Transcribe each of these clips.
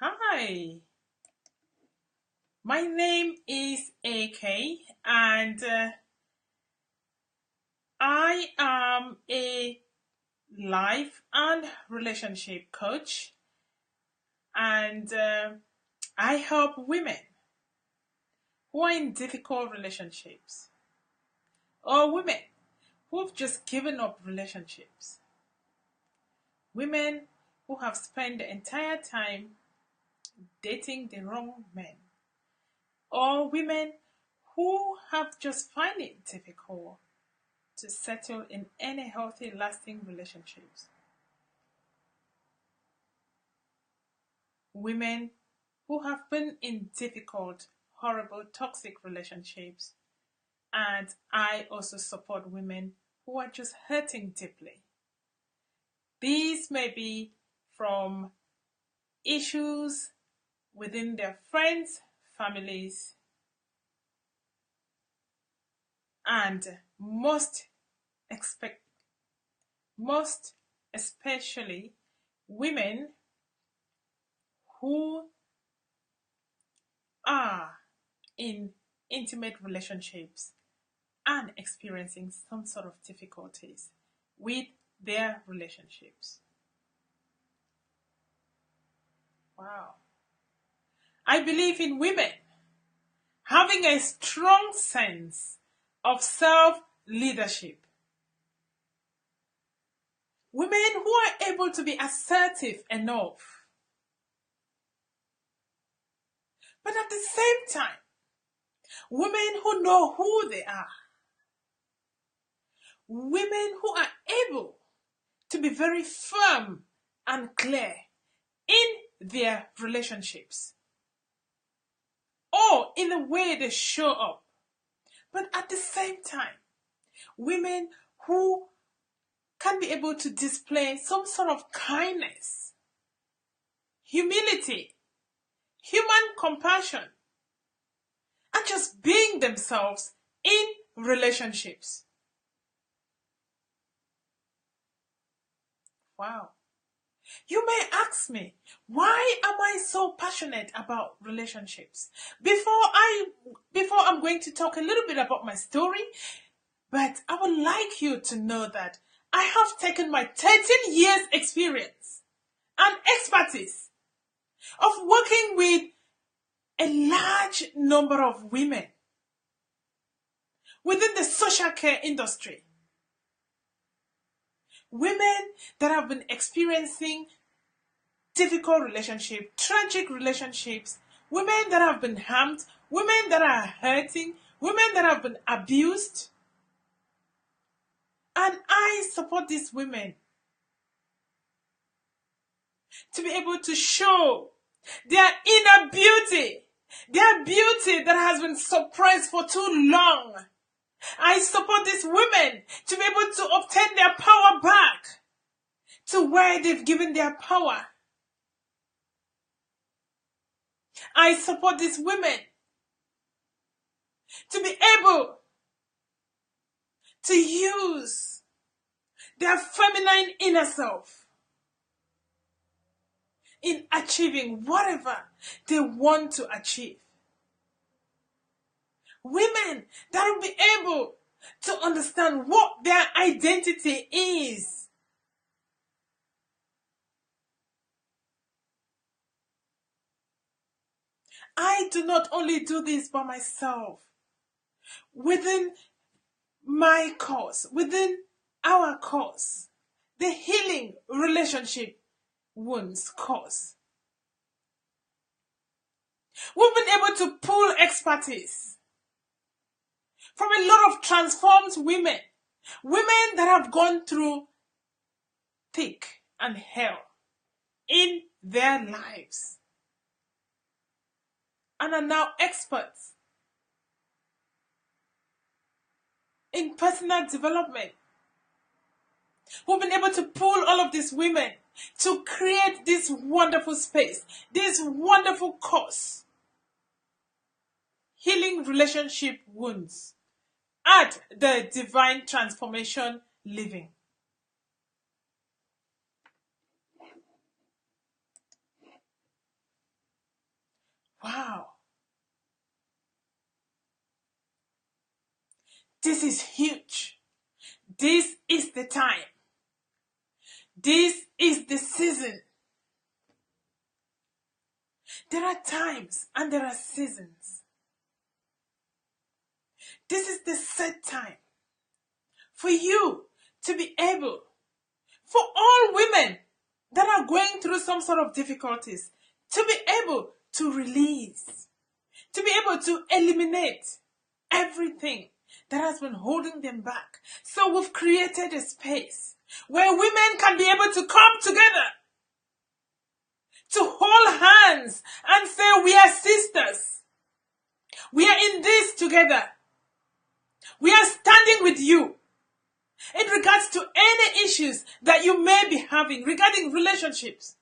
Hi, my name is AK, and I am a life and relationship coach, and I help women who are in difficult relationships or women who've just given up relationships, women who have spent the entire time dating the wrong men, or women who have just find it difficult to settle in any healthy, lasting relationships. Women who have been in difficult, horrible, toxic relationships. And I also support women who are just hurting deeply. These may be from issues within their friends, families, and expect most especially women who are in intimate relationships and experiencing some sort of difficulties with their relationships. Wow. I believe in women having a strong sense of self leadership. Women who are able to be assertive enough, but at the same time, women who know who they are. Women who are able to be very firm and clear in their relationships or in the way they show up. But at the same time, women who can be able to display some sort of kindness, humility, human compassion, and just being themselves in relationships. Wow. You may ask me, why am I so passionate about relationships? Before I'm going to talk a little bit about my story, but I would like you to know that I have taken my 13 years experience and expertise of working with a large number of women within the social care industry. Women that have been experiencing difficult relationships, tragic relationships, women that have been harmed, women that are hurting, women that have been abused. And I support these women to be able to show their inner beauty, their beauty that has been suppressed for too long. I support these women to be able to obtain their power back to where they've given their power. I support these women to be able to use their feminine inner self in achieving whatever they want to achieve. Women that will be able to understand what their identity is. I do not only do this by myself. Within my course, within our course, the Healing Relationship Wounds course, we've been able to pull expertise from a lot of transformed women, women that have gone through thick and hell in their lives and are now experts in personal development. We've been able to pull all of these women to create this wonderful space, this wonderful course, Healing Relationship Wounds at the Divine Transformation Living. This is huge. This is the time. This is the season. There are times and there are seasons. This is the set time for you to be able, for all women that are going through some sort of difficulties, to be able to release, to be able to eliminate everything that has been holding them back. So we've created a space where women can be able to come together, to hold hands and say, we are sisters. We are in this together. We are standing with you in regards to any issues that you may be having regarding relationships.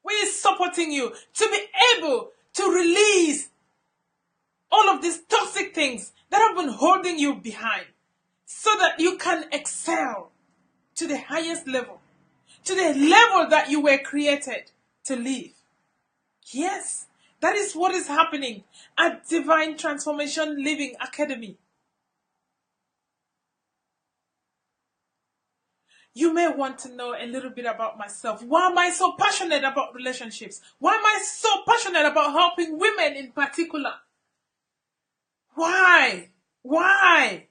We are supporting you to be able to release all of these toxic things that have been holding you behind so that you can excel to the highest level, to the level that you were created to live. Yes, that is what is happening at Divine Transformation Living Academy. You may want to know a little bit about myself. Why am I so passionate about relationships? Why am I so passionate about helping women in particular? Why? Why?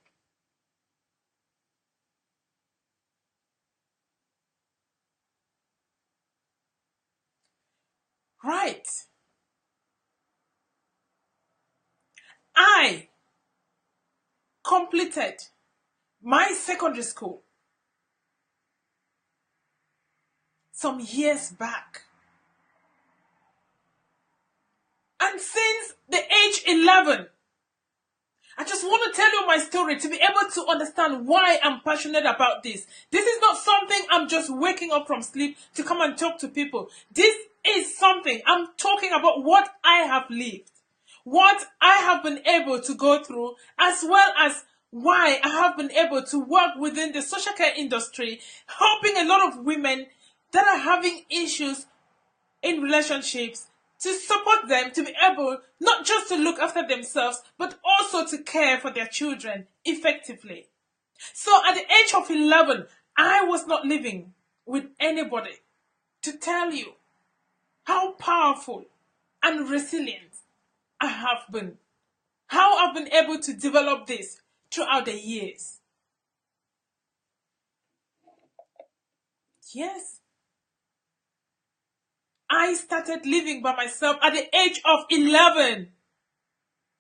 Right. I completed my secondary school some years back. And since the age 11, I just want to tell you my story to be able to understand why I'm passionate about this. This is not something I'm just waking up from sleep to come and talk to people. This is something I'm talking about what I have lived, what I have been able to go through, as well as why I have been able to work within the social care industry, helping a lot of women that are having issues in relationships, to support them to be able not just to look after themselves, but also to care for their children effectively. So at the age of 11, I was not living with anybody to tell you how powerful and resilient I have been, how I've been able to develop this throughout the years. Yes, I started living by myself at the age of 11.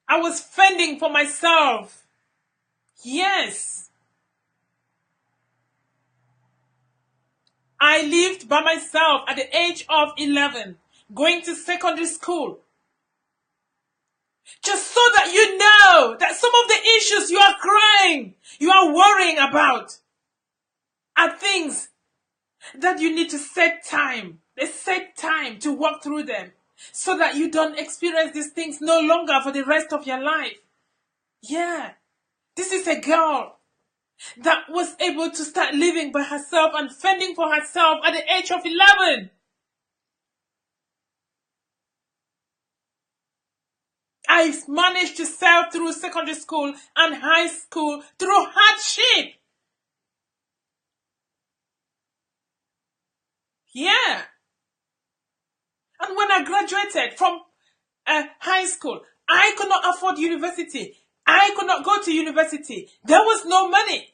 I was fending for myself. Yes. I lived by myself at the age of 11, going to secondary school. Just so that you know that some of the issues you are crying, you are worrying about, are things that you need to set time. They set time to walk through them so that you don't experience these things no longer for the rest of your life. Yeah, this is a girl that was able to start living by herself and fending for herself at the age of 11. I managed to sail through secondary school and high school through hardship. Yeah. And when I graduated from high school, I could not afford university. I could not go to university. There was no money.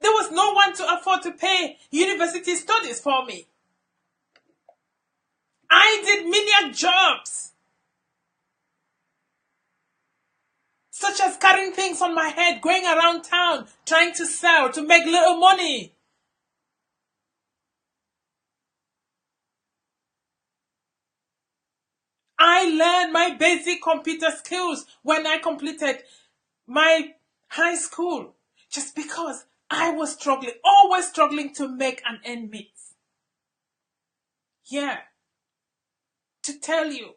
There was no one to afford to pay university studies for me. I did menial jobs, such as carrying things on my head, going around town, trying to sell to make little money. I learned my basic computer skills when I completed my high school, just because I was struggling, always struggling to make an end meet. Yeah, to tell you,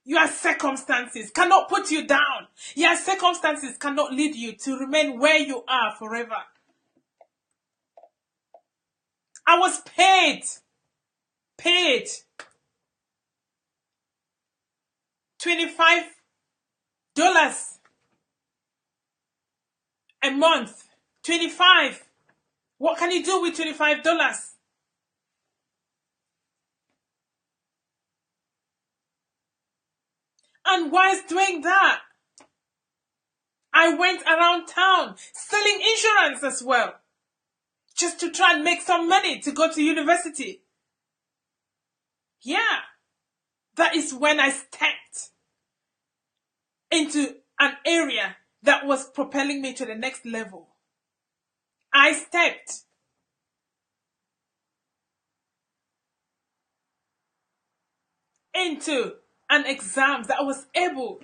your circumstances cannot put you down. Your circumstances cannot lead you to remain where you are forever. I was paid 25 dollars a month. 25. What can you do with $25? And whilst doing that, I went around town selling insurance as well, just to try and make some money to go to university. Yeah, that is when I stepped into an area that was propelling me to the next level. I stepped into an exam that I was able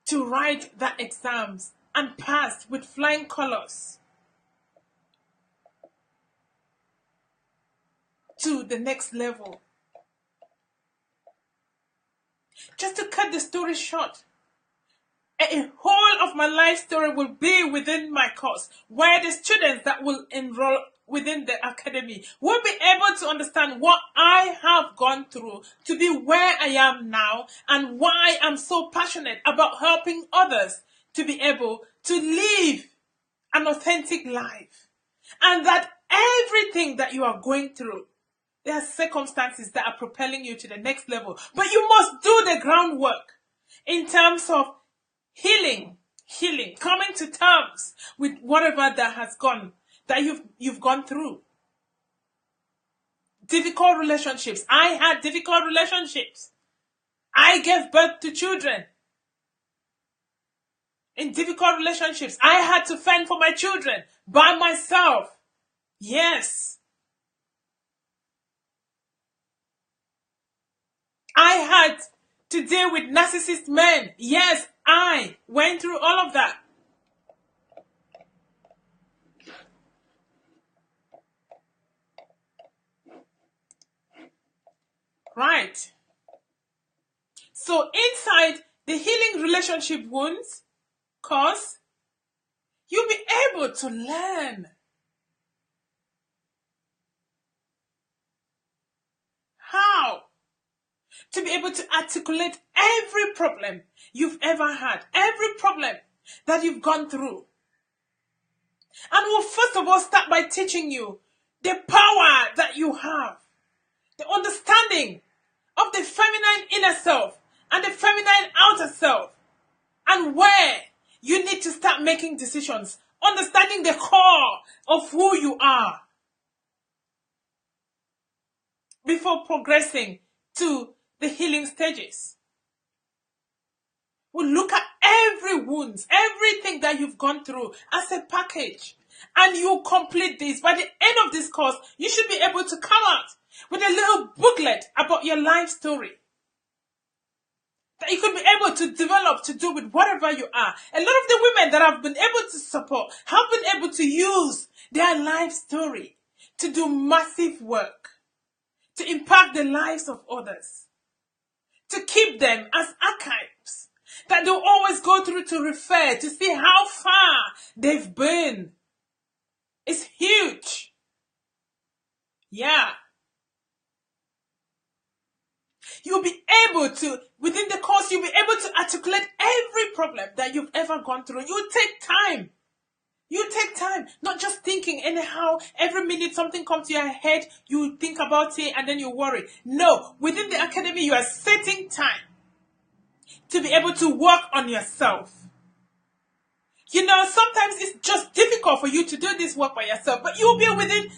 to write that exams and passed with flying colors to the next level. Just to cut the story short, a whole of my life story will be within my course, where the students that will enroll within the academy will be able to understand what I have gone through to be where I am now, and why I'm so passionate about helping others to be able to live an authentic life. And that everything that you are going through, there are circumstances that are propelling you to the next level, but you must do the groundwork in terms of healing, coming to terms with whatever that has gone, that you've gone through. Difficult relationships. I had difficult relationships. I gave birth to children in difficult relationships. I had to fend for my children by myself. Yes. I had to deal with narcissist men. Yes, I went through all of that. Right. So inside the healing relationship wounds course, you'll be able to learn how to be able to articulate every problem you've ever had, every problem that you've gone through. And we'll first of all start by teaching you the power that you have, the understanding of the feminine inner self and the feminine outer self, and where you need to start making decisions, understanding the core of who you are before progressing to the healing stages. We'll look at every wound, everything that you've gone through as a package. And you complete this. By the end of this course, you should be able to come out with a little booklet about your life story that you could be able to develop to do with whatever you are. A lot of the women that I've been able to support have been able to use their life story to do massive work, to impact the lives of others, to keep them as archives that they'll always go through to refer to see how far they've been. It's huge. Yeah. You'll be able to, within the course, you'll be able to articulate every problem that you've ever gone through. You take time. You take time, not just thinking anyhow. Every minute something comes to your head, you think about it and then you worry. No, within the academy, you are setting time to be able to work on yourself. You know, sometimes it's just difficult for you to do this work by yourself, but you'll be within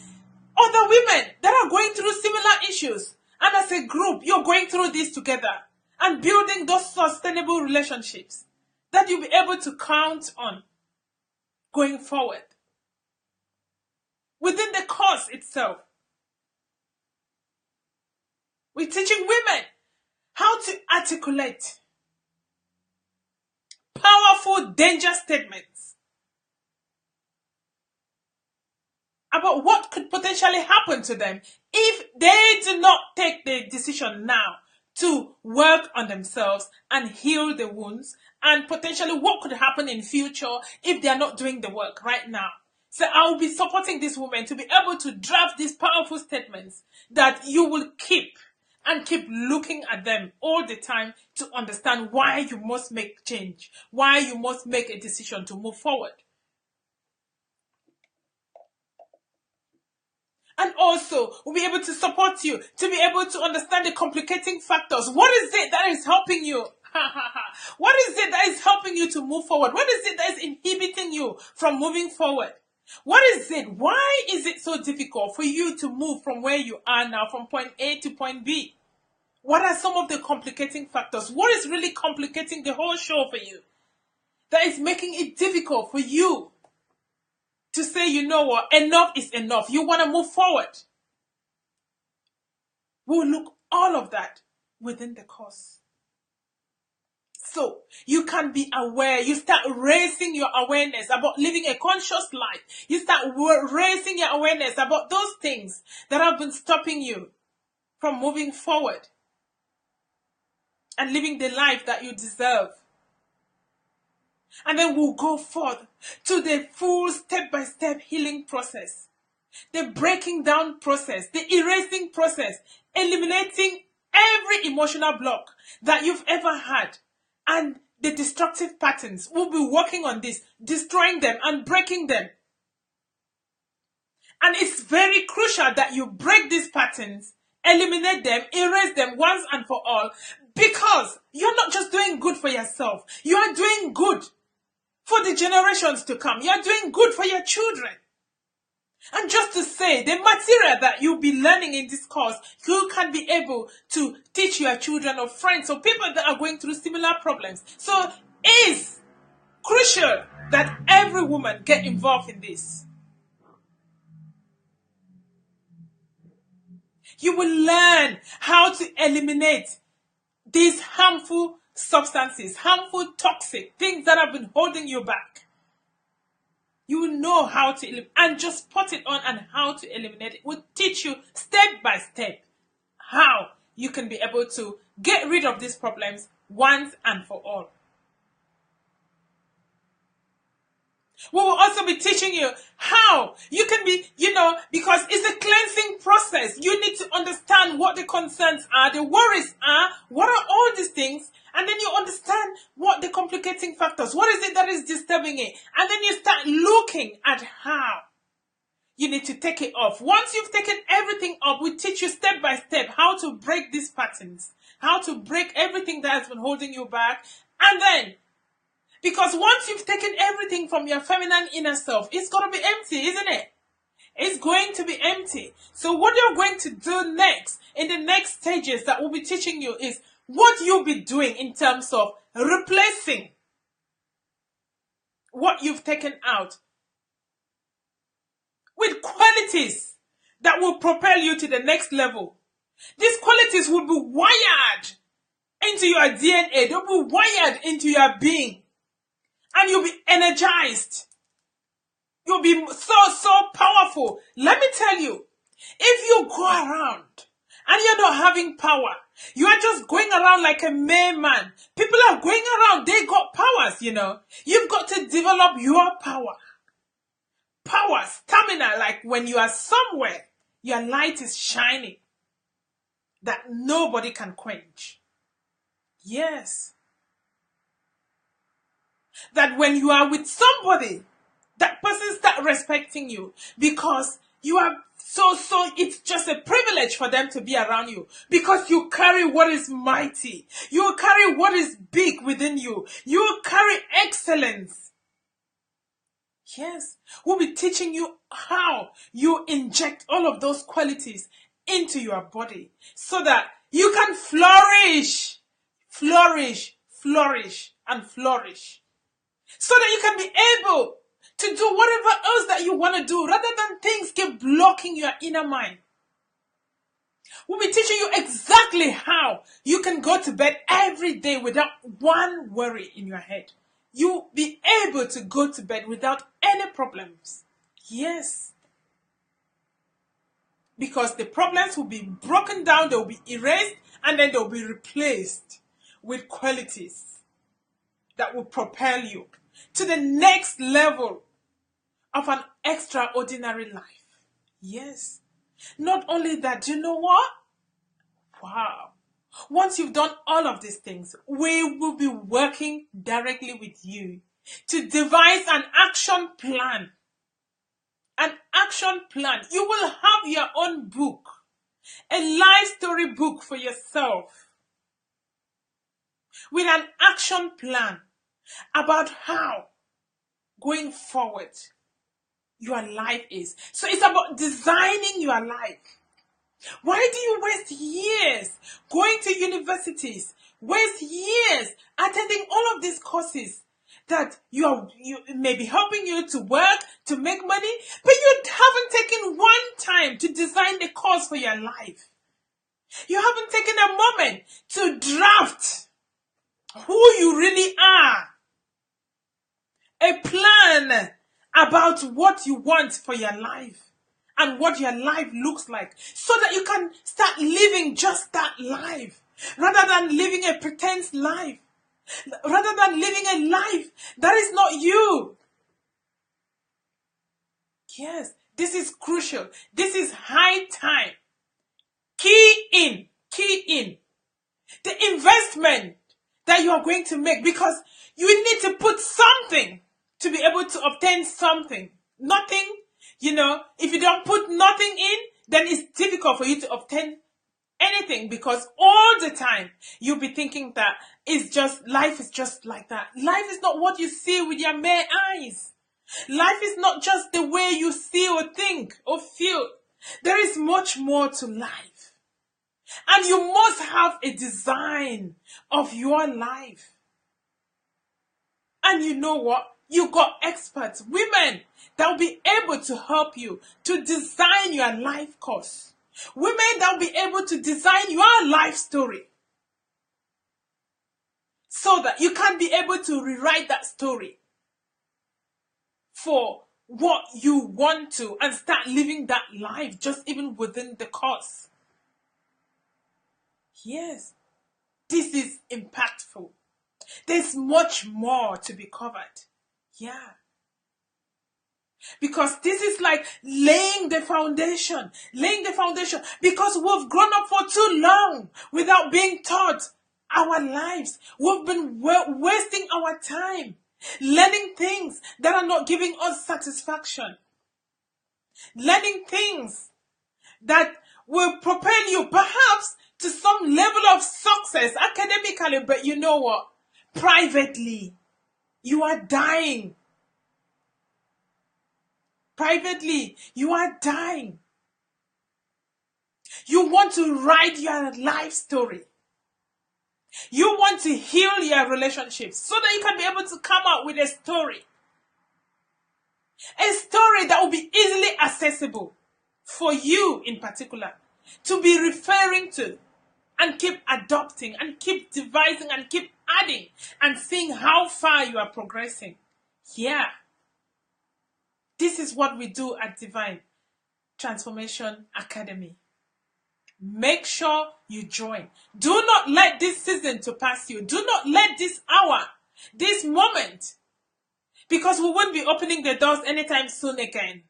other women that are going through similar issues. And as a group, you're going through this together and building those sustainable relationships that you'll be able to count on going forward. Within the course itself, we're teaching women how to articulate powerful danger statements about what could potentially happen to them if they do not take the decision now to work on themselves and heal the wounds, and potentially what could happen in future if they are not doing the work right now. So I will be supporting these women to be able to draft these powerful statements that you will keep and keep looking at them all the time to understand why you must make change, why you must make a decision to move forward. And also, we'll be able to support you to be able to understand the complicating factors. What is it that is helping you? What is it that is helping you to move forward? What is it that is inhibiting you from moving forward? What is it? Why is it so difficult for you to move from where you are now, from point A to point B? What are some of the complicating factors? What is really complicating the whole show for you that is making it difficult for you to say, you know what, enough is enough. You want to move forward. We'll look all of that within the course. So you can be aware. You start raising your awareness about living a conscious life. You start raising your awareness about those things that have been stopping you from moving forward and living the life that you deserve. And then we'll go forth to the full step-by-step healing process, the breaking down process, the erasing process, eliminating every emotional block that you've ever had, and the destructive patterns. We'll be working on this, destroying them and breaking them. And it's very crucial that you break these patterns, eliminate them, erase them once and for all, because you're not just doing good for yourself. You are doing good for the generations to come. You are doing good for your children. And just to say, the material that you'll be learning in this course, you can be able to teach your children or friends or people that are going through similar problems. So it's crucial that every woman get involved in this. You will learn how to eliminate these harmful substances, harmful, toxic things that have been holding you back. You will know how to, and just put it on and how to eliminate it. We'll teach you step by step how you can be able to get rid of these problems once and for all. We will also be teaching you how you can be, because it's a cleansing process. You need to understand what the concerns are, the worries are, what are all these things, and then you understand what the complicating factors, what is it that is disturbing it, and then you start looking at how you need to take it off. Once you've taken everything off, we teach you step by step how to break these patterns, how to break everything that has been holding you back, and then because once you've taken everything from your feminine inner self, it's going to be empty, isn't it? It's going to be empty. So what you're going to do next, in the next stages that we'll be teaching you, is what you'll be doing in terms of replacing what you've taken out with qualities that will propel you to the next level. These qualities will be wired into your DNA. They'll be wired into your being. And you'll be energized. You'll be so powerful. Let me tell you, if you go around and you're not having power, you are just going around like a mere man. People are going around, they got powers, You've got to develop your power. Power, stamina, like when you are somewhere, your light is shining that nobody can quench. Yes. That when you are with somebody, that person starts respecting you because you are so it's just a privilege for them to be around you because you carry what is mighty. You carry what is big within you. You carry excellence. Yes, we'll be teaching you how you inject all of those qualities into your body so that you can flourish, and flourish. So that you can be able to do whatever else that you want to do rather than things keep blocking your inner mind. We'll be teaching you exactly how you can go to bed every day without one worry in your head. You'll be able to go to bed without any problems. Yes. Because the problems will be broken down, they'll be erased, and then they'll be replaced with qualities that will propel you to the next level of an extraordinary life. Yes. Not only that, you know what? Wow. Once you've done all of these things, we will be working directly with you to devise an action plan. An action plan. You will have your own book, a life story book for yourself with an action plan about how going forward your life is. So it's about designing your life. Why do you waste years going to universities, waste years attending all of these courses that you may be helping you to work, to make money, but you haven't taken one time to design the course for your life? You haven't taken a moment to draft who you really are, a plan about what you want for your life and what your life looks like, so that you can start living just that life rather than living a pretense life, rather than living a life that is not you. Yes, this is crucial. This is high time. Key in the investment that you are going to make, because you need to put something to be able to obtain something. Nothing, if you don't put nothing in, then it's difficult for you to obtain anything, because all the time you'll be thinking that life is just like that. Life is not what you see with your mere eyes. Life is not just the way you see or think or feel. There is much more to life. And you must have a design of your life. And you know what? You got experts, women, that will be able to help you to design your life course. Women that will be able to design your life story, so that you can be able to rewrite that story for what you want to and start living that life just even within the course. Yes, this is impactful. There's much more to be covered. Yeah. Because this is like laying the foundation, because we've grown up for too long without being taught our lives. We've been wasting our time learning things that are not giving us satisfaction, learning things that will propel you perhaps to some level of success academically, but you know what? Privately, you are dying. Privately, you are dying. You want to write your life story. You want to heal your relationships so that you can be able to come out with a story. A story that will be easily accessible for you in particular to be referring to, and keep adopting and keep devising and keep adding and seeing how far you are progressing. Yeah. This is what we do at Divine Transformation Academy. Make sure you join. Do not let this season to pass you. Do not let this hour, this moment, because we won't be opening the doors anytime soon again.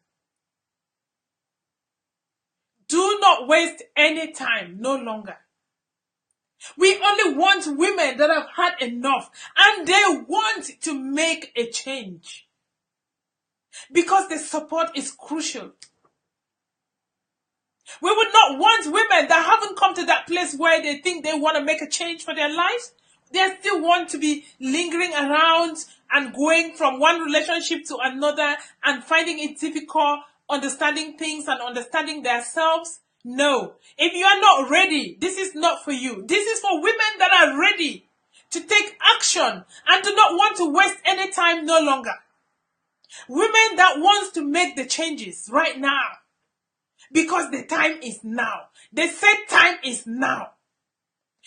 Do not waste any time, no longer. We only want women that have had enough and they want to make a change, because the support is crucial. We would not want women that haven't come to that place where they think they want to make a change for their lives. They still want to be lingering around and going from one relationship to another and finding it difficult understanding things and understanding themselves. No. If you are not ready, this is not for you. This is for women that are ready to take action and do not want to waste any time no longer. Women that wants to make the changes right now. Because the time is now. The set time is now.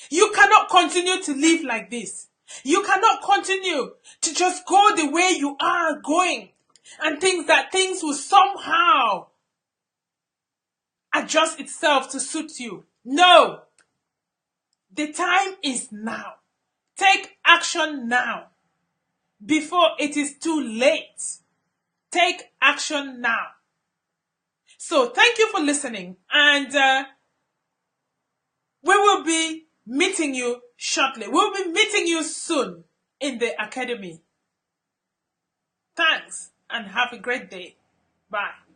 You cannot continue to live like this. You cannot continue to just go the way you are going and think that things will somehow adjust itself to suit you. No. The time is now. Take action now before it is too late. Take action now. So thank you for listening, and we will be be meeting you shortly. We'll be meeting you soon in the academy. Thanks and have a great day. Bye.